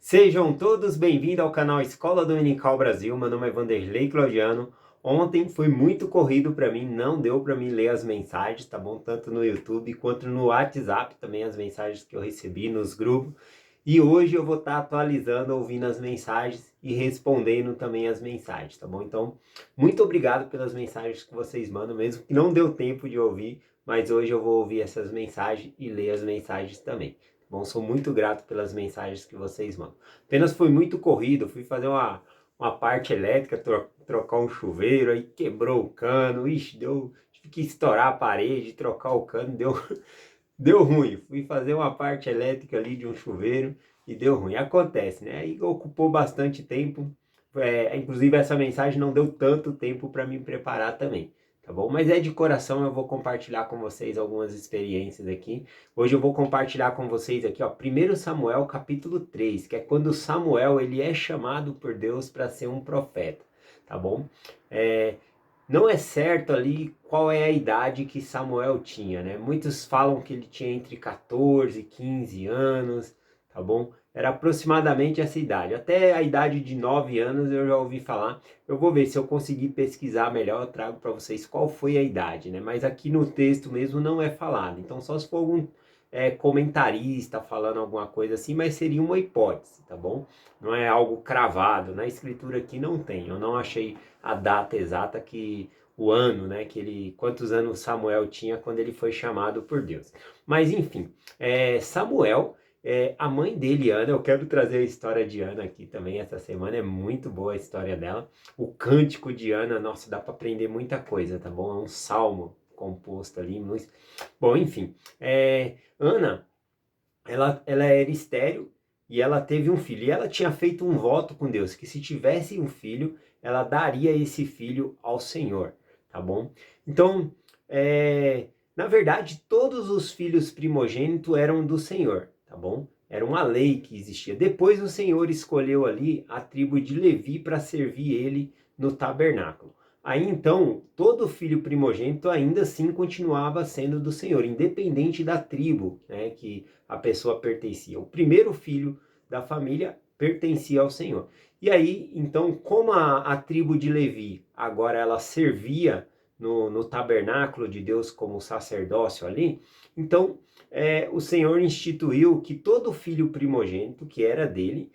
Sejam todos bem-vindos ao canal Escola Dominical Brasil. Meu nome é Vanderlei Claudiano. Ontem foi muito corrido para mim, não deu para mim ler as mensagens, tá bom? Tanto no YouTube quanto no WhatsApp também, as mensagens que eu recebi nos grupos. E hoje eu vou estar atualizando, ouvindo as mensagens e respondendo também as mensagens, tá bom? Então, muito obrigado pelas mensagens que vocês mandam, mesmo que não deu tempo de ouvir, mas hoje eu vou ouvir essas mensagens e ler as mensagens também. Bom, sou muito grato pelas mensagens que vocês mandam. Apenas foi muito corrido, fui fazer uma parte elétrica, trocar um chuveiro, aí quebrou o cano, ixi, tive que estourar a parede, trocar o cano, deu ruim. Fui fazer uma parte elétrica ali de um chuveiro e deu ruim. Acontece, né? Aí ocupou bastante tempo, inclusive essa mensagem não deu tanto tempo para me preparar também. Tá bom? Mas é de coração, eu vou compartilhar com vocês algumas experiências aqui. Hoje eu vou compartilhar com vocês aqui, ó, 1 Samuel capítulo 3, que é quando Samuel ele é chamado por Deus para ser um profeta, tá bom? Não é certo ali qual é a idade que Samuel tinha, né? Muitos falam que ele tinha entre 14 e 15 anos, tá bom? Era aproximadamente essa idade. Até a idade de 9 anos eu já ouvi falar. Eu vou ver se eu conseguir pesquisar melhor, eu trago para vocês qual foi a idade, né? Mas aqui no texto mesmo não é falado. Então só se for algum comentarista falando alguma coisa assim, mas seria uma hipótese, tá bom? Não é algo cravado. Na escritura aqui não tem. Eu não achei a data exata que o ano, né, quantos anos Samuel tinha quando ele foi chamado por Deus. Mas enfim, Samuel, a mãe dele, Ana, eu quero trazer a história de Ana aqui também essa semana, é muito boa a história dela. O cântico de Ana, nossa, dá para aprender muita coisa, tá bom? É um salmo composto ali. Bom, enfim, Ana, ela era estéril e ela teve um filho. E ela tinha feito um voto com Deus, que se tivesse um filho, ela daria esse filho ao Senhor, tá bom? Então, na verdade, todos os filhos primogênitos eram do Senhor, tá bom? Era uma lei que existia. Depois o Senhor escolheu ali a tribo de Levi para servir ele no tabernáculo. Aí então, todo filho primogênito ainda assim continuava sendo do Senhor, independente da tribo, né, que a pessoa pertencia. O primeiro filho da família pertencia ao Senhor. E aí, então, como a tribo de Levi agora ela servia no tabernáculo de Deus como sacerdócio ali, então o Senhor instituiu que todo filho primogênito que era dele,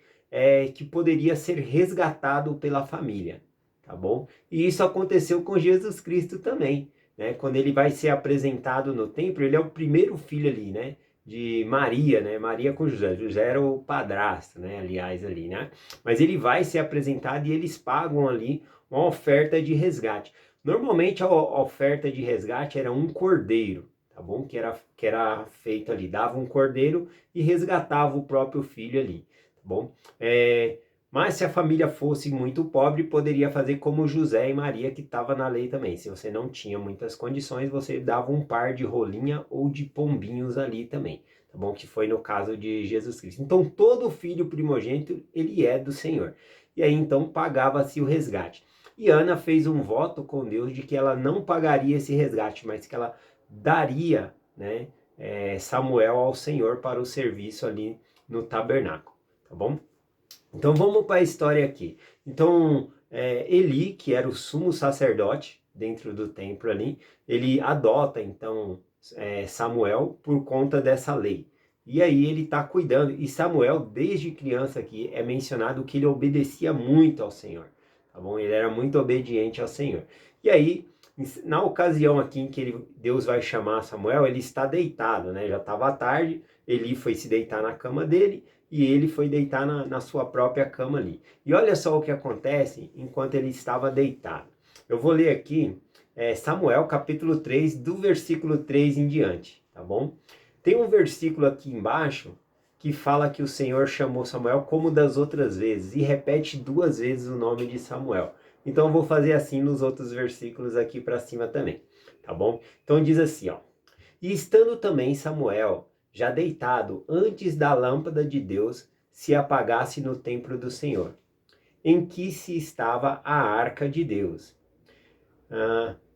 que poderia ser resgatado pela família, tá bom? E isso aconteceu com Jesus Cristo também, né? Quando ele vai ser apresentado no templo, ele é o primeiro filho ali, né? De Maria, né? Maria com José. José era o padrasto, né? Aliás, ali, né? Mas ele vai ser apresentado e eles pagam ali uma oferta de resgate. Normalmente a oferta de resgate era um cordeiro, tá bom? Que era feito ali, dava um cordeiro e resgatava o próprio filho ali, tá bom? Mas se a família fosse muito pobre, poderia fazer como José e Maria, que estava na lei também. Se você não tinha muitas condições, você dava um par de rolinha ou de pombinhos ali também, tá bom? Que foi no caso de Jesus Cristo. Então, todo filho primogênito, ele é do Senhor. E aí, então, pagava-se o resgate. E Ana fez um voto com Deus de que ela não pagaria esse resgate, mas que ela daria, né, Samuel ao Senhor para o serviço ali no tabernáculo, tá bom? Então vamos para a história aqui. Então Eli, que era o sumo sacerdote dentro do templo ali, ele adota então Samuel por conta dessa lei. E aí ele está cuidando. E Samuel, desde criança aqui, é mencionado que ele obedecia muito ao Senhor. Tá bom? Ele era muito obediente ao Senhor. E aí, na ocasião aqui em que Deus vai chamar Samuel, ele está deitado, né? Já estava tarde, Eli foi se deitar na cama dele e ele foi deitar na sua própria cama ali. E olha só o que acontece enquanto ele estava deitado. Eu vou ler aqui Samuel capítulo 3, do versículo 3 em diante, tá bom? Tem um versículo aqui embaixo que fala que o Senhor chamou Samuel como das outras vezes e repete duas vezes o nome de Samuel. Então eu vou fazer assim nos outros versículos aqui para cima também, tá bom? Então diz assim, ó: E estando também Samuel já deitado antes da lâmpada de Deus se apagasse no templo do Senhor, em que se estava a arca de Deus.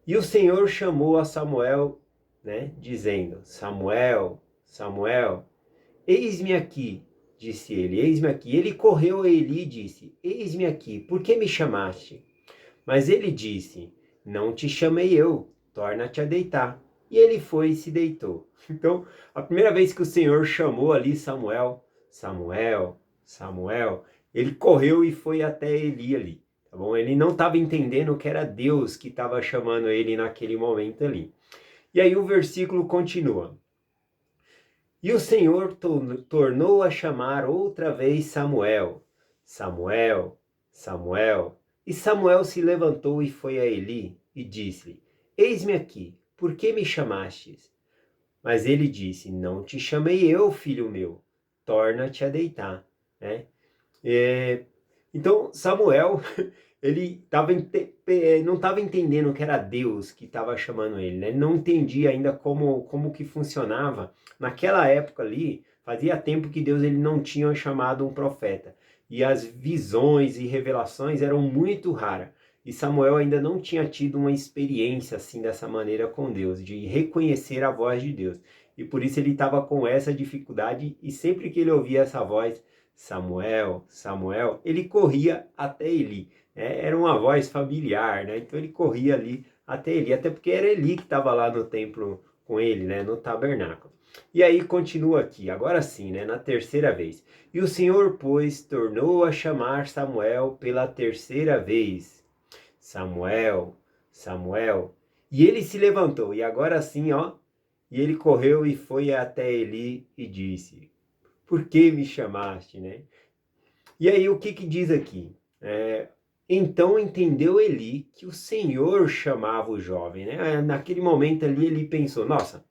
E o Senhor chamou a Samuel, né, dizendo: Samuel, Samuel. Eis-me aqui. disse ele, eis-me aqui. Ele correu a Eli e disse, eis-me aqui, por que me chamaste? Mas ele disse, não te chamei eu, torna-te a deitar. E ele foi e se deitou. Então, a primeira vez que o Senhor chamou ali Samuel, Samuel, Samuel, ele correu e foi até Eli ali, tá bom? Ele não estava entendendo que era Deus que estava chamando ele naquele momento ali. E aí o versículo continua. E o Senhor tornou a chamar outra vez Samuel, Samuel, Samuel. E Samuel se levantou e foi a Eli e disse-lhe, eis-me aqui, por que me chamastes? Mas ele disse, não te chamei eu, filho meu, torna-te a deitar. Né? Então Samuel, ele não estava entendendo que era Deus que estava chamando ele, né? Ele não entendia ainda como que funcionava. Naquela época ali, fazia tempo que Deus ele não tinha chamado um profeta. E as visões e revelações eram muito raras. E Samuel ainda não tinha tido uma experiência assim dessa maneira com Deus, de reconhecer a voz de Deus. E por isso ele estava com essa dificuldade e sempre que ele ouvia essa voz, Samuel, Samuel, ele corria até Eli. Era uma voz familiar, né? Então ele corria ali até Eli, até porque era Eli que estava lá no templo com ele, né? No tabernáculo. E aí continua aqui, agora sim, né? Na terceira vez. E o Senhor, pois, tornou a chamar Samuel pela terceira vez. Samuel, Samuel. E ele se levantou, e agora sim, ó. E ele correu e foi até Eli e disse, por que me chamaste, né? E aí o que diz aqui? Então entendeu Eli que o Senhor chamava o jovem, né? Naquele momento ali ele pensou, nossa,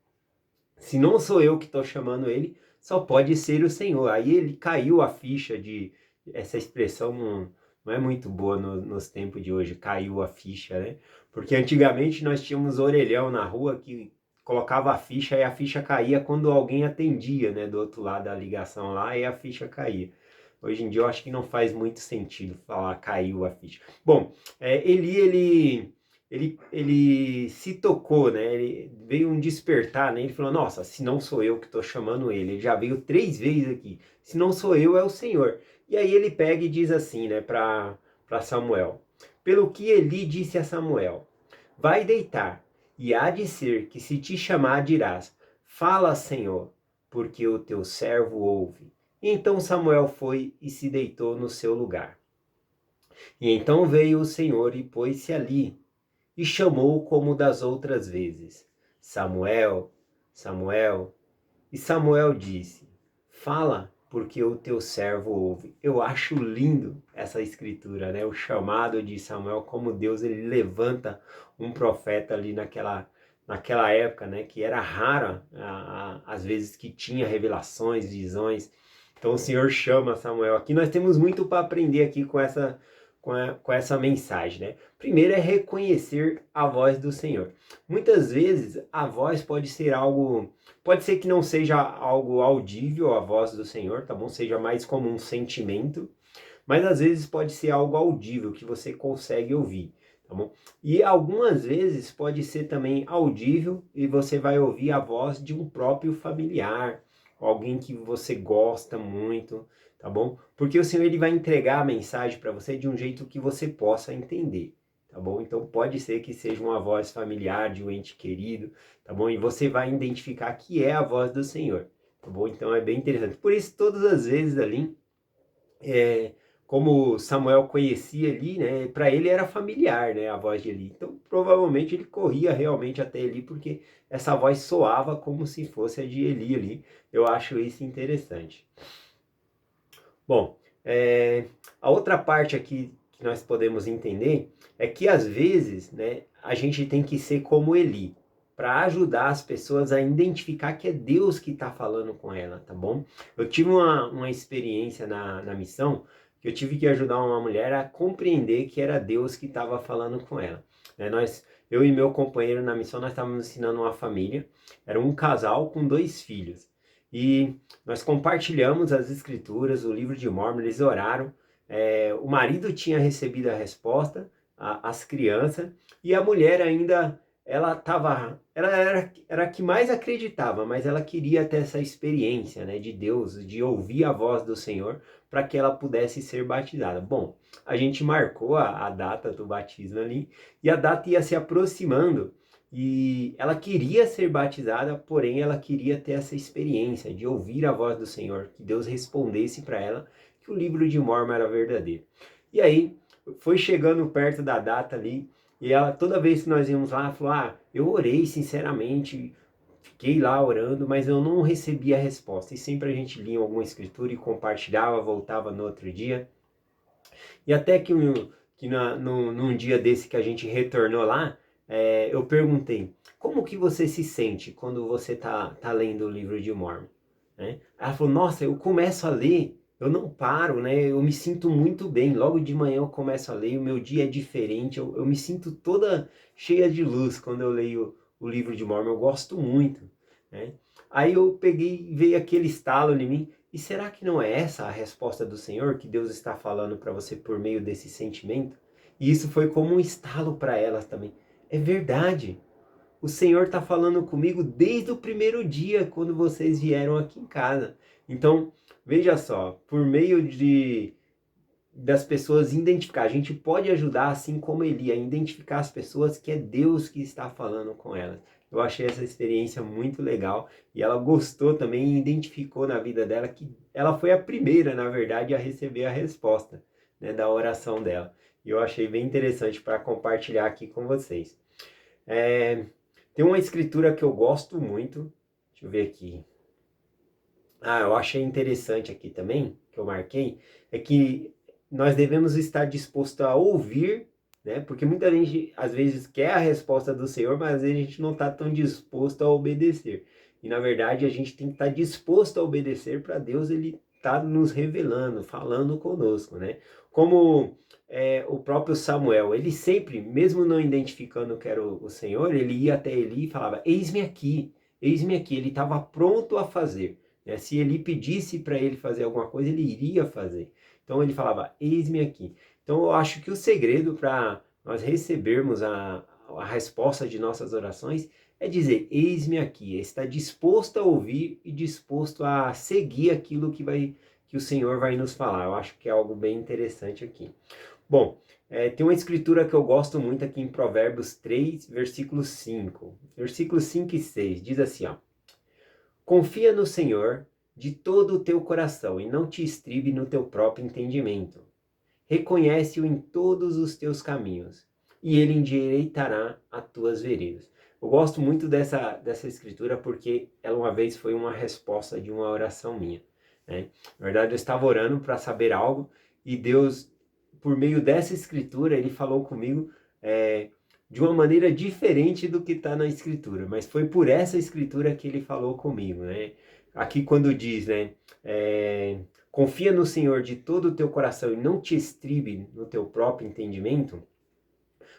se não sou eu que estou chamando ele, só pode ser o Senhor. Aí ele caiu a ficha de, essa expressão não é muito boa nos tempos de hoje, caiu a ficha, né? Porque antigamente nós tínhamos orelhão na rua que colocava a ficha e a ficha caía quando alguém atendia, né? Do outro lado da ligação lá e a ficha caía. Hoje em dia eu acho que não faz muito sentido falar caiu a ficha. Bom, ele se tocou, né? Ele veio um despertar, né? Ele falou, nossa, se não sou eu que estou chamando ele, ele já veio 3 vezes aqui. Se não sou eu, é o Senhor. E aí ele pega e diz assim, né, para Samuel. Pelo que Eli disse a Samuel, vai deitar, e há de ser que se te chamar dirás, fala, Senhor, porque o teu servo ouve. Então Samuel foi e se deitou no seu lugar. E então veio o Senhor e pôs-se ali, e chamou como das outras vezes, Samuel, Samuel. E Samuel disse, fala, porque o teu servo ouve. Eu acho lindo essa escritura, né? O chamado de Samuel, como Deus ele levanta um profeta ali naquela época, né? Que era rara, às vezes que tinha revelações, visões. Então o Senhor chama Samuel. Aqui nós temos muito para aprender aqui com essa mensagem, né? Primeiro é reconhecer a voz do Senhor. Muitas vezes a voz pode ser que não seja algo audível, a voz do Senhor, tá bom? Seja mais como um sentimento, mas às vezes pode ser algo audível que você consegue ouvir, tá bom? E algumas vezes pode ser também audível e você vai ouvir a voz de um próprio familiar, alguém que você gosta muito, tá bom? Porque o Senhor ele vai entregar a mensagem para você de um jeito que você possa entender, tá bom? Então pode ser que seja uma voz familiar de um ente querido, tá bom? E você vai identificar que é a voz do Senhor, tá bom? Então é bem interessante. Por isso todas as vezes ali, como Samuel conhecia ali, né? Para ele era familiar, né? A voz de Eli. Então provavelmente ele corria realmente até Eli porque essa voz soava como se fosse a de Eli ali. Eu acho isso interessante. Bom, a outra parte aqui que nós podemos entender é que às vezes, né, a gente tem que ser como Eli, para ajudar as pessoas a identificar que é Deus que está falando com ela, tá bom? Eu tive uma experiência na missão que eu tive que ajudar uma mulher a compreender que era Deus que estava falando com ela. Né, eu e meu companheiro na missão, nós estávamos ensinando uma família, era um casal com 2 filhos. E nós compartilhamos as escrituras, o livro de Mórmon, eles oraram. O marido tinha recebido a resposta, as crianças, e a mulher ainda era a que mais acreditava, mas ela queria ter essa experiência, né, de Deus, de ouvir a voz do Senhor, para que ela pudesse ser batizada. Bom, a gente marcou a data do batismo ali, e a data ia se aproximando, e ela queria ser batizada, porém ela queria ter essa experiência de ouvir a voz do Senhor, que Deus respondesse para ela que o livro de Mórmon era verdadeiro. E aí, foi chegando perto da data ali, e ela, toda vez que nós íamos lá, falou: ah, eu orei sinceramente, fiquei lá orando, mas eu não recebi a resposta. E sempre a gente lia alguma escritura e compartilhava, voltava no outro dia. E até num dia desse que a gente retornou lá, eu perguntei: como que você se sente quando você tá lendo o livro de Mórmon? Né? Ela falou: nossa, eu começo a ler, eu não paro, né? Eu me sinto muito bem. Logo de manhã eu começo a ler, o meu dia é diferente, eu me sinto toda cheia de luz quando eu leio o livro de Mórmon. Eu gosto muito, né? Aí eu peguei, veio aquele estalo em mim. E será que não é essa a resposta do Senhor que Deus está falando para você por meio desse sentimento? E isso foi como um estalo para elas também. É verdade. O Senhor está falando comigo desde o primeiro dia, quando vocês vieram aqui em casa. Então, veja só, por meio das pessoas identificar, a gente pode ajudar, assim como Eli, a identificar as pessoas que é Deus que está falando com elas. Eu achei essa experiência muito legal e ela gostou também e identificou na vida dela que ela foi a primeira, na verdade, a receber a resposta, né, da oração dela. E eu achei bem interessante para compartilhar aqui com vocês. Tem uma escritura que eu gosto muito. Deixa eu ver aqui. Eu achei interessante aqui também, que eu marquei, é que nós devemos estar dispostos a ouvir, né? Porque muita gente às vezes quer a resposta do Senhor, mas às vezes a gente não está tão disposto a obedecer. E na verdade a gente tem que estar disposto a obedecer para Deus, ele tá nos revelando, falando conosco, né? Como o próprio Samuel, ele sempre, mesmo não identificando que era o Senhor, ele ia até Eli e falava: eis-me aqui, eis-me aqui. Ele estava pronto a fazer. Se ele pedisse para ele fazer alguma coisa, ele iria fazer. Então ele falava: eis-me aqui. Então eu acho que o segredo para nós recebermos a resposta de nossas orações é dizer: eis-me aqui, é estar disposto a ouvir e disposto a seguir aquilo que o Senhor vai nos falar. Eu acho que é algo bem interessante aqui. Bom, tem uma escritura que eu gosto muito aqui em Provérbios 3, versículo 5. Versículos 5 e 6, diz assim, ó: confia no Senhor de todo o teu coração e não te estribe no teu próprio entendimento. Reconhece-o em todos os teus caminhos e ele endireitará as tuas veredas. Eu gosto muito dessa escritura porque ela uma vez foi uma resposta de uma oração minha, né? Na verdade, eu estava orando para saber algo e Deus, por meio dessa escritura, ele falou comigo de uma maneira diferente do que está na escritura, mas foi por essa escritura que ele falou comigo, né? Aqui quando diz, né, confia no Senhor de todo o teu coração e não te estribe no teu próprio entendimento.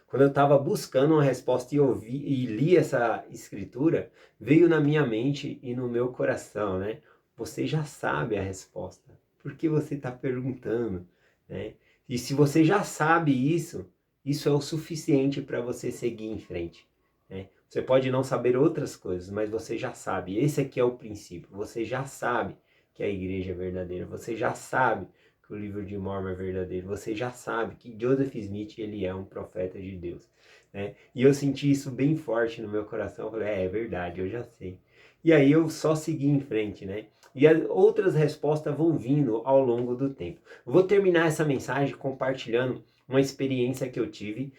Quando eu estava buscando uma resposta e ouvi e li essa escritura, veio na minha mente e no meu coração, né? Você já sabe a resposta. Por que você está perguntando, né? E se você já sabe isso, isso é o suficiente para você seguir em frente, né? Você pode não saber outras coisas, mas você já sabe. Esse aqui é o princípio. Você já sabe que a igreja é verdadeira. Você já sabe que o livro de Mórmon é verdadeiro. Você já sabe que Joseph Smith, ele é um profeta de Deus, né? E eu senti isso bem forte no meu coração. Eu falei: é verdade, eu já sei. E aí eu só segui em frente, né? E as outras respostas vão vindo ao longo do tempo. Eu vou terminar essa mensagem compartilhando uma experiência que eu tive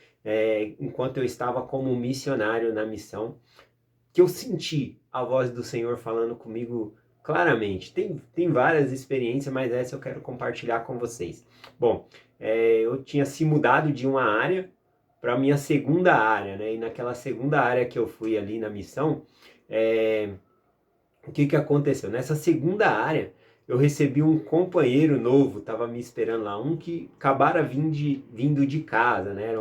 enquanto eu estava como missionário na missão, que eu senti a voz do Senhor falando comigo claramente. Tem várias experiências, mas essa eu quero compartilhar com vocês. Bom, eu tinha se mudado de uma área para a minha segunda área, né? E naquela segunda área que eu fui ali na missão, o que aconteceu? Nessa segunda área, eu recebi um companheiro novo, estava me esperando lá, um que acabara vindo de casa, né?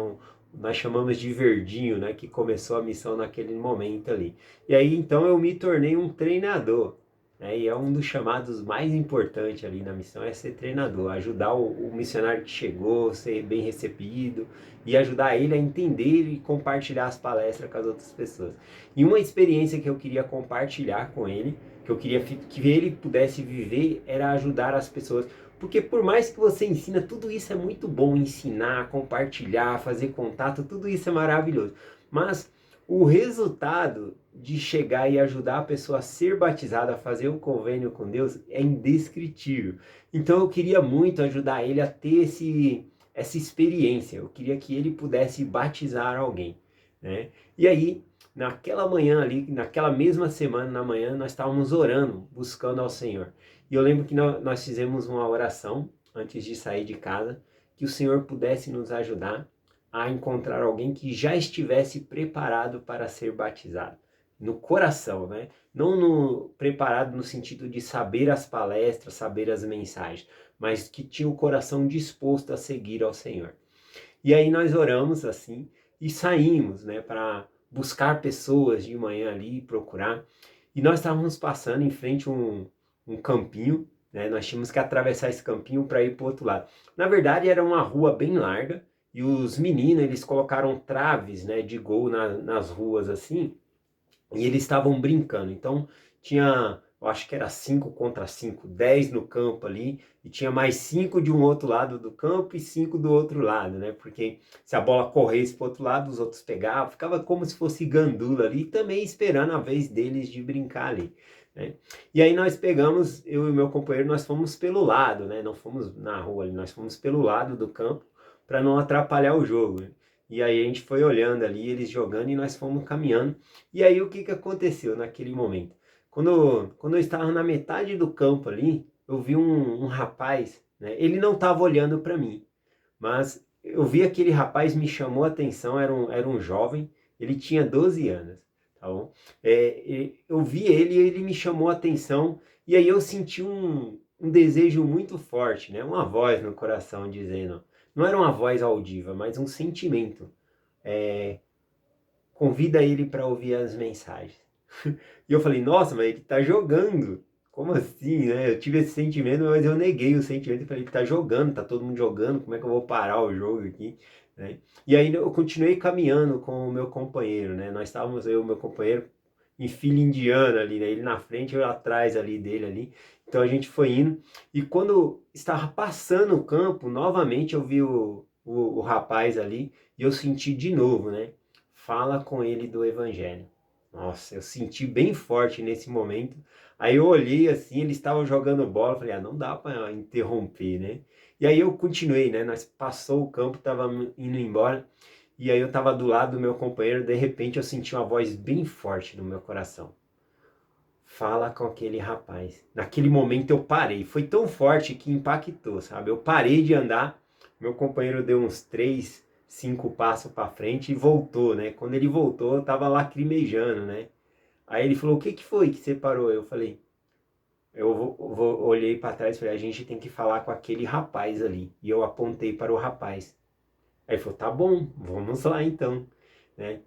Nós chamamos de verdinho, né? Que começou a missão naquele momento ali. E aí, então, eu me tornei um treinador. né? E é um dos chamados mais importantes ali na missão, é ser treinador, ajudar o missionário que chegou, ser bem recebido e ajudar ele a entender e compartilhar as palestras com as outras pessoas. E uma experiência que eu queria compartilhar com ele, que eu queria que ele pudesse viver, era ajudar as pessoas. Porque por mais que você ensina, tudo isso é muito bom, ensinar, compartilhar, fazer contato, tudo isso é maravilhoso. Mas o resultado de chegar e ajudar a pessoa a ser batizada, a fazer o convênio com Deus, é indescritível. Então eu queria muito ajudar ele a ter essa experiência. Eu queria que ele pudesse batizar alguém, né? E aí, naquela manhã ali, naquela mesma semana, na manhã, nós estávamos orando, buscando ao Senhor. E eu lembro que nós fizemos uma oração antes de sair de casa, que o Senhor pudesse nos ajudar a encontrar alguém que já estivesse preparado para ser batizado. No coração, né? Não preparado no sentido de saber as palestras, saber as mensagens, mas que tinha o coração disposto a seguir ao Senhor. E aí nós oramos assim e saímos, né, para buscar pessoas de manhã ali, procurar. E nós estávamos passando em frente a um campinho, né? Nós tínhamos que atravessar esse campinho para ir para o outro lado. Na verdade, era uma rua bem larga e os meninos, eles colocaram traves, né, de gol nas ruas assim, e eles estavam brincando. Então, tinha, eu acho que era 5 contra 5, 10 no campo ali, e tinha mais 5 de um outro lado do campo e 5 do outro lado, né? Porque se a bola corresse para o outro lado, os outros pegavam, ficava como se fosse gandula ali, também esperando a vez deles de brincar ali, né? E aí nós pegamos, eu e meu companheiro, nós fomos pelo lado, né? Não fomos na rua ali, nós fomos pelo lado do campo para não atrapalhar o jogo, né? E aí a gente foi olhando ali, eles jogando e nós fomos caminhando. E aí o que que aconteceu naquele momento? Quando eu estava na metade do campo ali, eu vi um rapaz, né? Ele não estava olhando para mim, mas eu vi aquele rapaz, me chamou a atenção, era um jovem, ele tinha 12 anos, tá bom? Eu vi ele e ele me chamou a atenção, e aí eu senti um desejo muito forte, né? Uma voz no coração dizendo, não era uma voz audível, mas um sentimento. É, convida ele para ouvir as mensagens. E eu falei, nossa, mas ele tá jogando. Como assim, né? Eu tive esse sentimento, mas eu neguei o sentimento e falei, ele tá jogando, tá todo mundo jogando, como é que eu vou parar o jogo aqui, né? E aí eu continuei caminhando com o meu companheiro, né? Nós estávamos, eu e o meu companheiro, em fila indiana ali, né? Ele na frente, eu atrás ali dele ali. Então a gente foi indo. E quando estava passando o campo, novamente eu vi o rapaz ali e eu senti de novo, né? Fala com ele do evangelho. Nossa, eu senti bem forte nesse momento. Aí eu olhei assim, eles estavam jogando bola, falei, ah, não dá para interromper, né? E aí eu continuei, né? Nós passou o campo, tava indo embora, e aí eu tava do lado do meu companheiro, de repente eu senti uma voz bem forte no meu coração. Fala com aquele rapaz. Naquele momento eu parei, foi tão forte que impactou, sabe? Eu parei de andar, meu companheiro deu uns 3, 5 passos para frente e voltou, né? Quando ele voltou, eu tava lacrimejando, né? Aí ele falou, o que que foi que você parou? Eu falei, olhei para trás e falei, a gente tem que falar com aquele rapaz ali. E eu apontei para o rapaz. Aí ele falou, tá bom, vamos lá então, né?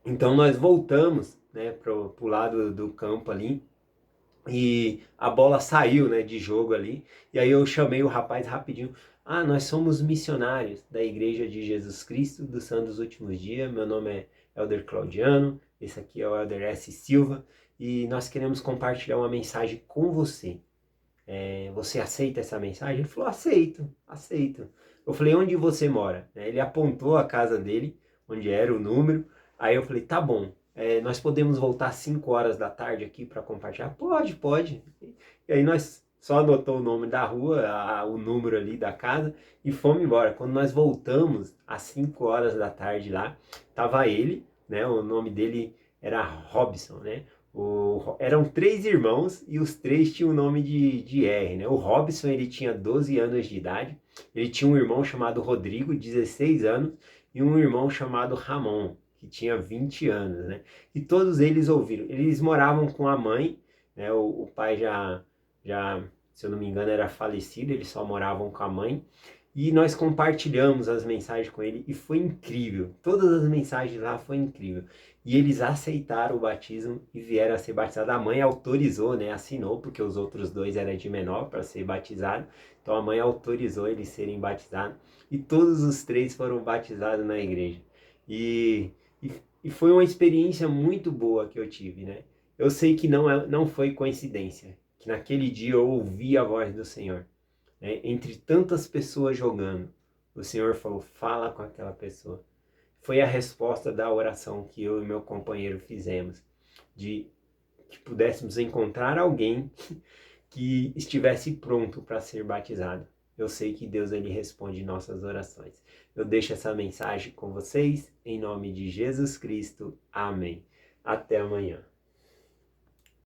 Então nós voltamos, né, pro lado do campo ali e a bola saiu, né, de jogo ali. E aí eu chamei o rapaz rapidinho. Ah, nós somos missionários da Igreja de Jesus Cristo dos Santos dos Últimos Dias. Meu nome é Elder Claudiano, esse aqui é o Elder S. Silva e nós queremos compartilhar uma mensagem com você. Você aceita essa mensagem? Ele falou, aceito, aceito. Eu falei, onde você mora? Ele apontou a casa dele, onde era o número. Aí eu falei, tá bom, nós podemos voltar às 5 horas da tarde aqui para compartilhar? Pode, pode. E aí nós só anotou o nome da rua, o número ali da casa e fomos embora. Quando nós voltamos às 5 horas da tarde lá, tava ele, né? O nome dele era Robson, né? Eram 3 irmãos e os 3 tinham o nome de R, né? O Robson, ele tinha 12 anos de idade, ele tinha um irmão chamado Rodrigo, 16 anos, e um irmão chamado Ramon, que tinha 20 anos, né? E todos eles ouviram. Eles moravam com a mãe, né? O pai já, se eu não me engano, era falecido, eles só moravam com a mãe. E nós compartilhamos as mensagens com ele e foi incrível. Todas as mensagens lá foi incrível. E eles aceitaram o batismo e vieram a ser batizados. A mãe autorizou, né? Assinou, porque os outros dois eram de menor para ser batizado. Então a mãe autorizou eles serem batizados. E todos os três foram batizados na igreja. E, e foi uma experiência muito boa que eu tive, né? Eu sei que não foi coincidência. Que naquele dia eu ouvi a voz do Senhor, né? Entre tantas pessoas jogando, o Senhor falou, fala com aquela pessoa. Foi a resposta da oração que eu e meu companheiro fizemos, de que pudéssemos encontrar alguém que estivesse pronto para ser batizado. Eu sei que Deus ele responde nossas orações. Eu deixo essa mensagem com vocês, em nome de Jesus Cristo. Amém. Até amanhã.